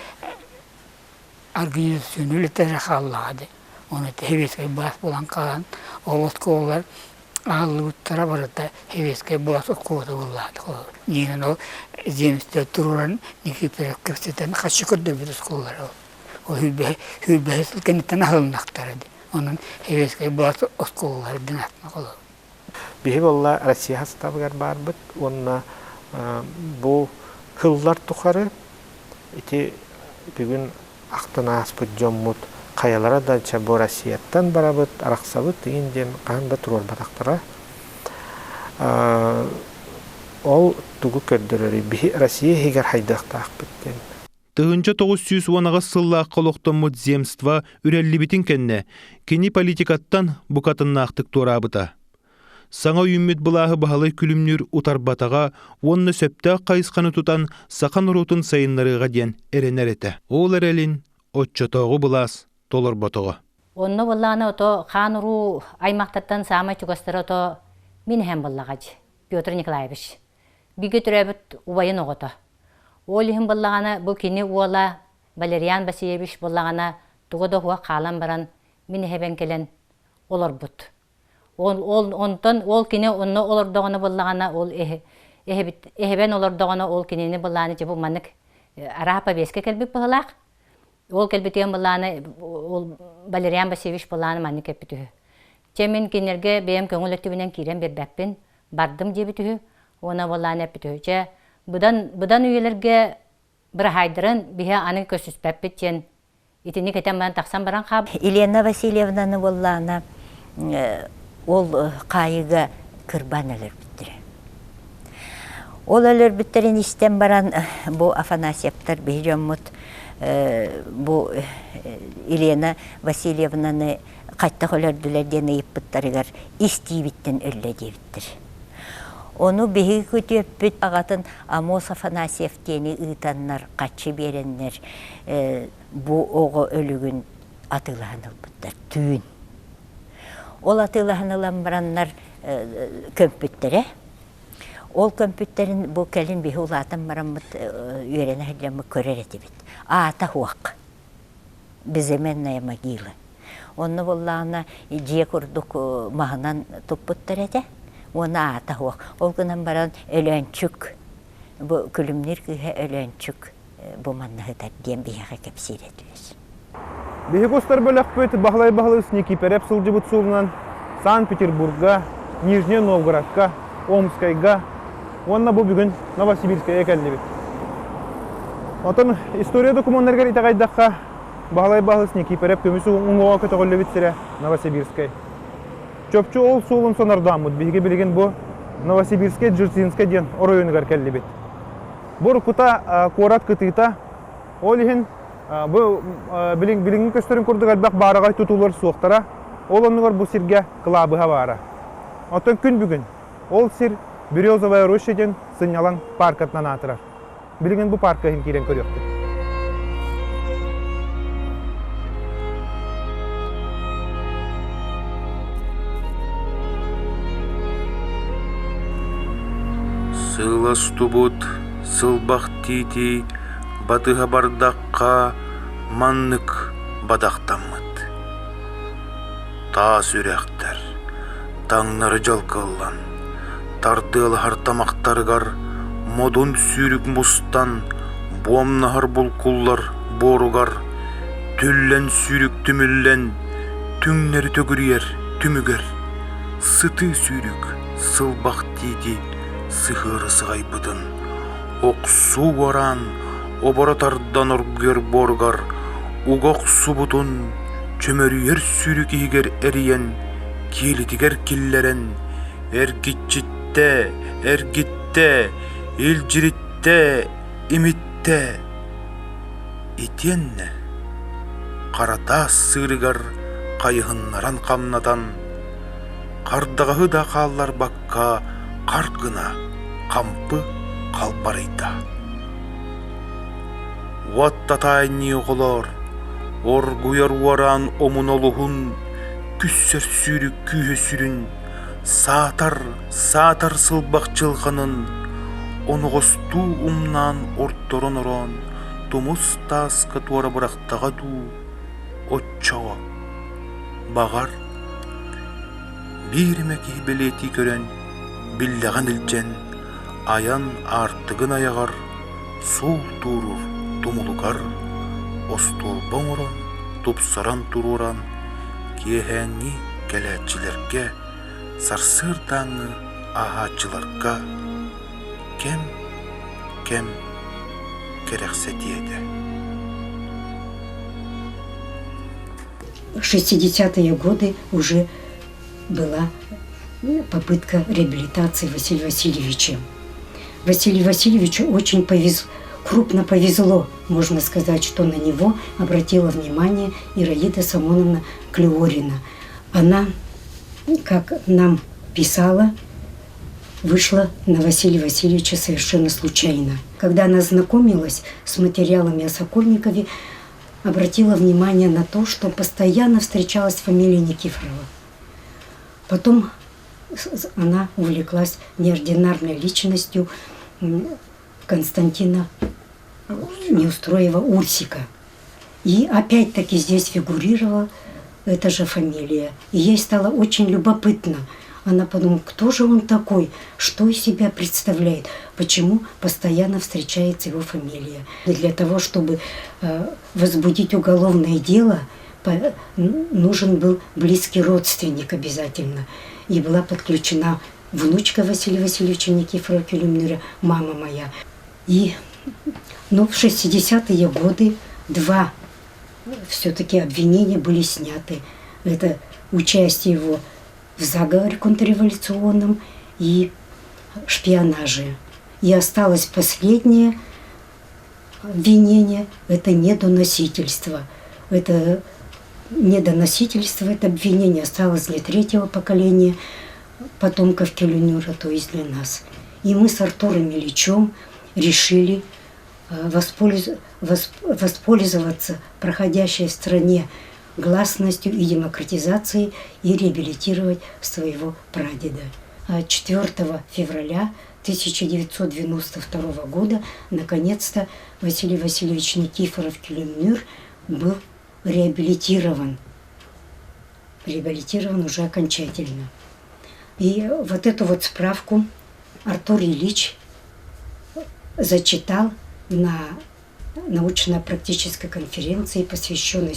организационный тәріқаллады. Оны хевескай бас болан қалан, ол осколар ағылы ұттара барыда хевескай бас осколы болады. Неген ол земісте тұрыран Никифоров көпсетен қачы көрді бір осколар. Ол хүлбәй сілкенеттен ағылынақтарады. Оның хевескай бас осколар дінатына қолы. Бихи болла Россия хастабыгар бар бұд, онына бұл қыллар тұқары, ити бүгін ақтына аспыд жоммут қаялара да чабу Россияттан барабыд, арақсабыд деген ден қағында тұрор батақтыра. Ол тұғы көрдірері, бихи Россия хегер хайдақта ақпыттен. Тыгынча 910 сылла қолықтымыд земства үрелі бітін кәнне, кені политикаттан бұқатынна ақтық турабыта. Саңа үймет бұлағы бағалай күлімнер ұтарбатаға, онны сөпті қайысқаны тұтан сақан ұрутын сайынларыға ден әренер еті. Ол әрелін отчатауғы бұлас толыр батуға. Онны бұлағаны ото қан ұру аймақтаттан сама чүгастыры ото мен әм бұлағач, Петр Николаевич. Биге түрәбіт ұбайын оғыты. Ол ең бұлағаны бұл кені уола Валериан Басиевич бұлағаны тұғыды хуа қалан баран мен әбен келен олар бұд. Онтон ол кені онны олардығыны бұлағана ол эхебен олардығыны ол кенені бұлағаны жебу манық Арапа беске келбит быһылаах. Ол келбитен буланы ол Валериан Васильевич буланы манны кепитү. Чемен кинерге бем көңүл өтүбүнен кирен бербәппин, бардым дебитү. Она буланы эпитү. Че будан үйелерге бір хайдырын бихе аны көсүспәппитен итини кетен бан таксан баран хаб. Елена Васильевнаны буланы ол кайыга кырбан өлөр биттире. Ол өлөр биттерин истен баран бу Афанасьевтар бейжаммут бу Елена Васильевнаны кайтта өлөрдүлөр ден ыйыппыттарыгар истибиттен өллө дебиттир. Onu bihi kütüpüt ağatın Amos Afanasyev deni ıtanlar, kaçı berenler bu oğu ölügün atılağınılbıttır, tüyün. Ol atılağınılanmaranlar kömpüttere. Ol kömpütterin bu kelin bihi ulatın maramıt üyerene hıcamı körer etibit. Ata huak. Bizemenle magila. Onu bollağına ciye kurduk mahınan tuputtar ete. Ona ata huak. Ol gınan baran ölönçük. Bu külümler kıha ölönçük. Bu manlıhıdır diyen bir yağa kepsir ediyoruz. Bihi kostar bölekpöt bağlay снеки переп сылжыбыт сулынан Санкт-Петербургга, Нижний Новгородка, Омскайга, онна бу бүгүн Новосибирская келдибит. Отон история документтергер итагайдакка бағлай снеки переп көмүсү уңгого көтөгөлөбүт сире Новосибирская. Чөпчү ол суулун сонардамыт биги билген бу Новосибирская, Джерсинская ден оройунгар келдибит. Бу кута корат кытыта олихин бу билingen көстөрүн курдук албак барагай тутулар суоктара ол онугар бу сирге кылабыга бара. Отон күн бүгүн ол сир Березовая рощаден сынялан паркатнан атырар. Билingen бу паркка хин кирен көрөктүр. Сылас тубут, сылбақ тити, батыға бардаққа маннык бадақтаммыт. Та сүрәқтер, таңнары жалқылан, тардыл хартамақтарығар, модун сүйрік мұстан, буамнахар бұлқулар боругар, түллен сүйрік түміллен, түңнері төгірер, түмігер, сыты сүйрік, сылбақ тити, сыхыры сығайбыдын, оқсу оран, оборатардан оргер боргар, угоқ субутун, чөмөрүйер сүйрік егер әриен, келітігер киллерен, әргитчитте, елжіритте, имитте, итенне, қарата сырыгар, қайығыннаран қамнатан, қардағығы да қаллар баққа, қарқына, қампы қалпарайда. Уаттатайни оғылар, оргуяр уаран омун олуғын, күссер сүйрік күйе сүрін, сатар сылбақ жылғанын, оңғысту умнан орторон орон, тумус тасқы туара бұрақтаға ду, отчауа, бағар, бейірмәкі білеті көрен, биллаған үлчен, аян артығын аяғар, сол турur, тумулугар, остолбан орон, тупсаран туруран, киехәңі кәләтчілерге, сарсыр таңы ағачыларға, кем керексе деді. 60-е годы уже была попытка реабилитации Василия Васильевича. Василию Васильевичу очень крупно повезло, можно сказать, что на него обратила внимание Ираида Самоновна Клеорина. Она, как нам писала, вышла на Василия Васильевича совершенно случайно. Когда она знакомилась с материалами о Сокольникове, обратила внимание на то, что постоянно встречалась фамилия Никифорова. Потом она увлеклась неординарной личностью Константина Неустроева-Урсика. И опять-таки здесь фигурировала эта же фамилия. И ей стало очень любопытно, Она подумала, кто же он такой, что из себя представляет, почему постоянно встречается его фамилия. И для того, чтобы возбудить уголовное дело, нужен был близкий родственник обязательно. И была подключена внучка Василия Васильевича Никифорова Кюльмнюра, мама моя. И в 60-е годы 2 все-таки обвинения были сняты. Это участие его в заговоре контрреволюционном и шпионаже. И осталось последнее обвинение – это недоносительство. Это недоносительство, это обвинение осталось для 3-го поколения потомков Кюльмнюра, то есть для нас. И мы с Артуром Ильичем решили воспользоваться проходящей в стране гласностью и демократизацией и реабилитировать своего прадеда. 4 февраля 1992 года наконец-то Василий Васильевич Никифоров Кюльмнюр был реабилитирован уже окончательно. И вот эту вот справку Артур Ильич зачитал на научно-практической конференции, посвященной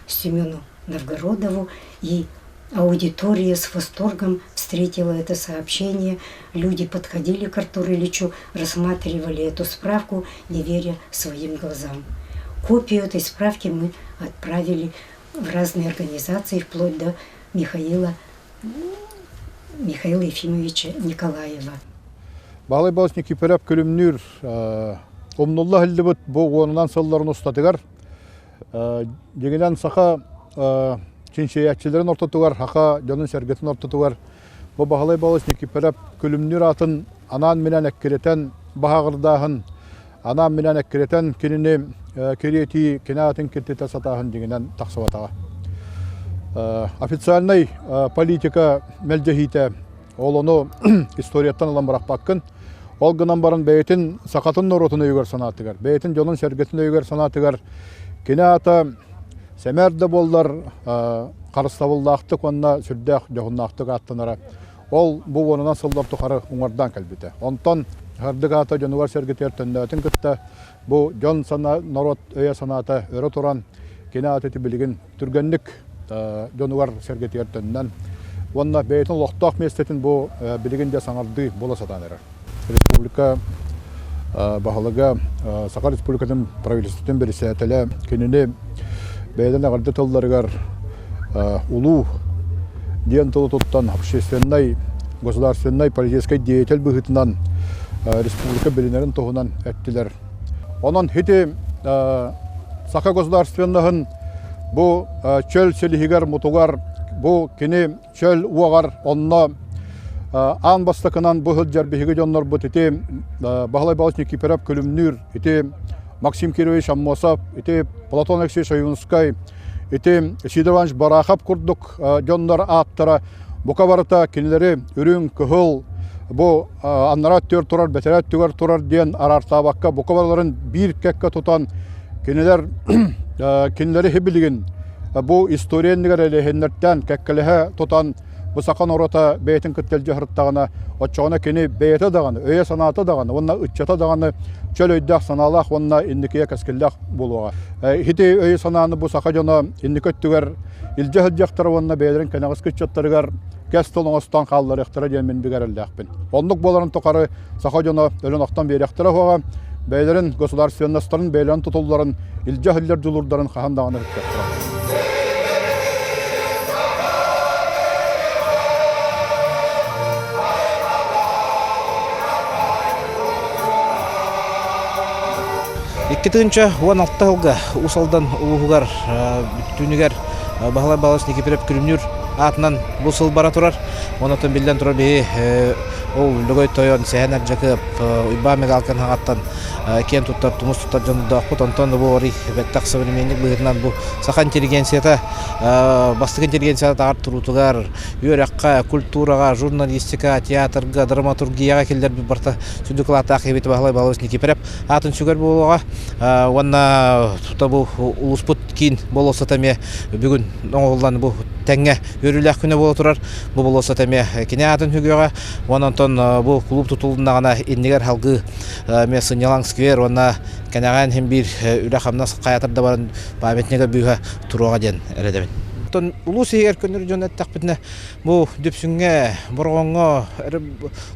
Семену Новгородову, и аудитория с восторгом встретила это сообщение. Люди подходили к Артуру Ильичу, рассматривали эту справку, не веря своим глазам. Копию этой справки мы отправили в разные организации, вплоть до Михаила Ефимовича Николаева. Бағлай балыс Никифоров Кюльмнюр омнулла хілдібіт бұл онынан сылларын ұстатығар. Дегенен сақа чиншеятчыларын ортатығар, хақа жонын сәргетін ортатығар. Бұл Бағлай балыс Никифоров Кюльмнюр атын анан менен әккеретен бағағырдағын, анан менен әккеретен кеніне керети кенатын кертеті сатағын дегенен тақсыватаға. Официальный политика мәлдехите ол оны историяттан алан барақ баққын. Ол гынан барын бәйтін сақатын нұротын өйгер санатығар, бәйтін жолын сәргетін өйгер санатығар. Кене ата сәмәрді болдар қарыстабылдақтық, онына сүрдәқ жоғыннақтық аттынара. Ол бұл онынан сылдар тұқары ұңардан кәлбеті. Онтан ғардық ата жонуар сәргеті әртіндәтін күтті. Бұл жон народ өйе санаты өрі тұран кене ата білігін түргенлік жонуар сәргеті әртінден. Онына бәйтін лоқтақ местетін бұл білігінде саңарды бола сатаныры. Республика бағалыға Сақа Республиканың правительствотын берісетілі кеніне бәйден ағарды тылдарығар улу ден тылы тұттан общественной, государственной, политической деятель бұғытынан республика білінерін тұғынан әттілер. Онын хеті Сақа государственнығын бұл чөл селихигер мұтуғар, бұл кені чөл уағар онына ан бастакынан бұл жарбихиге жоннор бұт ете Бағлай балыс Никифоров Кюльмнюр, ете Максим Кирович Аммосов, ете Платон Алексеевич Аюнскай, ете Сидорванович Барахап күрдік жоннор аттара бұқа барыта кенелері үрін күхіл бұл аннара төр тұрар, бәтерәт түгер тұрар ден арартабаққа бұқа барыларын бір кәкке тұтан кенелері хебілігін бұл историянығар әлейхенлерден кәккелігі тұтан bu sakan orata beytin kıttelci hırttağına, oçağına keni beyete dağını, öye sanatı dağını, onna ıççata dağını çöl öydağ sanalaq, onna indikeye kaskillaq buluğa. Hiti öye sanağını bu sakacana indiköttüger, ilce hıccaktara onna beylerin kenağız kıççattırıgar, kestil oğustan qalları iqtira demin bigerildağpin. Onluk boların toqarı sakacana ölün aqtan beri iqtira hoğa, beylerin gosudarsiyonastарын, beylerin tutulların, ilce hıller julurların qahandağını hıccaktira. Иккетинче 16 жылга усалдан улугар бүтүнүгер Бағлай балыс Никифоров Кюльмнюр атынан бу сыл бара турар. Онотон билден турар бии ол лөгөй тойон сәһәнәр жакып уйба мегалкан хагаттан кен туттар тумус туттар жонда кутонтон бу ори беттак современник быгынан бу сака интеллигенцията бастык интеллигенцията артырутугар юракка культурага журналистика театрга драматургияга келдер бир барта сүдүклата акыбети Бағлай балыс Никифоров атын сүгөр болуга онна тута бу улуспут кийин болоса теме бүгүн оңоллан бу теңге өрүләк күнө боло турар. Бу болоса теме кине атын хүгөгө ононтон бу клуб тутулунда гана иннигер халгы Месынялан сквер онна канаган hem bir үләхамнас каятырда баран памятнига бүһә турага ден эредебин. Тон улус егер көннөр жонаттак битне бу дөпсүнгө боргонго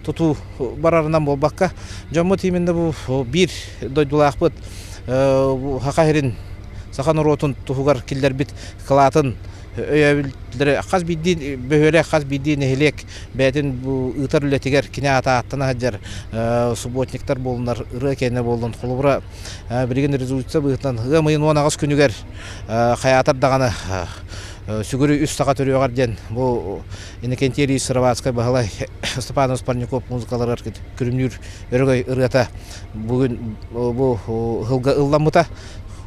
туту барарынан болбакка жоммо тиминде бу бир дойдулак бит хакайрин сахан ротун тугар киллер бит кылатын өйөбүлдөрө каз бидди бөһөлө каз бидди нехилек бетин бу ытырлетигер кине ата аттана хаджар субботниктар болунар ыры кене болдун кулубра билген резолюция быhtан гымын 19 күнүгер хаятар даганы сүгүрү үс сака төрөгөр ден бу Иннокентий Сыроватскай багалай Степанов Парников музыкалар күрүмнүр өргөй ырыта бүгүн бу хылга ылламыта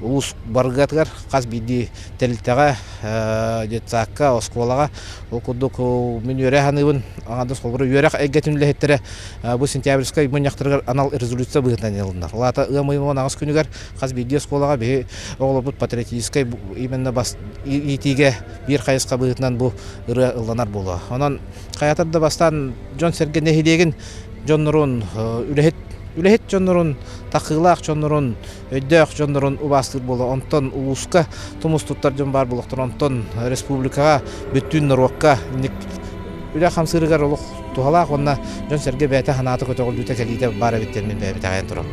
улус баргатгар каз бидди телтага детсакка осколага окудук мен өреханыбын анда солбур өрек эгетинлехеттере бу сентябрьскай мыньяктыргар анал резолюция быhtан ялындар. Лата ымын 19 күнүгер каз бидди осколага бе оголобут патриотической именно бас итиге бир кайыска быhtан бу ыры ылланар боло. Анан каятарда бастан Жон Серге нехилеген жоннорун үлехет жоннорун такыйлак жоннорун өйдөх жоннорун убастыр боло онтон улуска тумус туттар жон бар болоктор онтон республикага бүттүн норокка үле хамсырыгар олук тухалак онна Жон Серге бете ханаты көтөгүлдүтө келиде бара биттен мен бебите аян турам.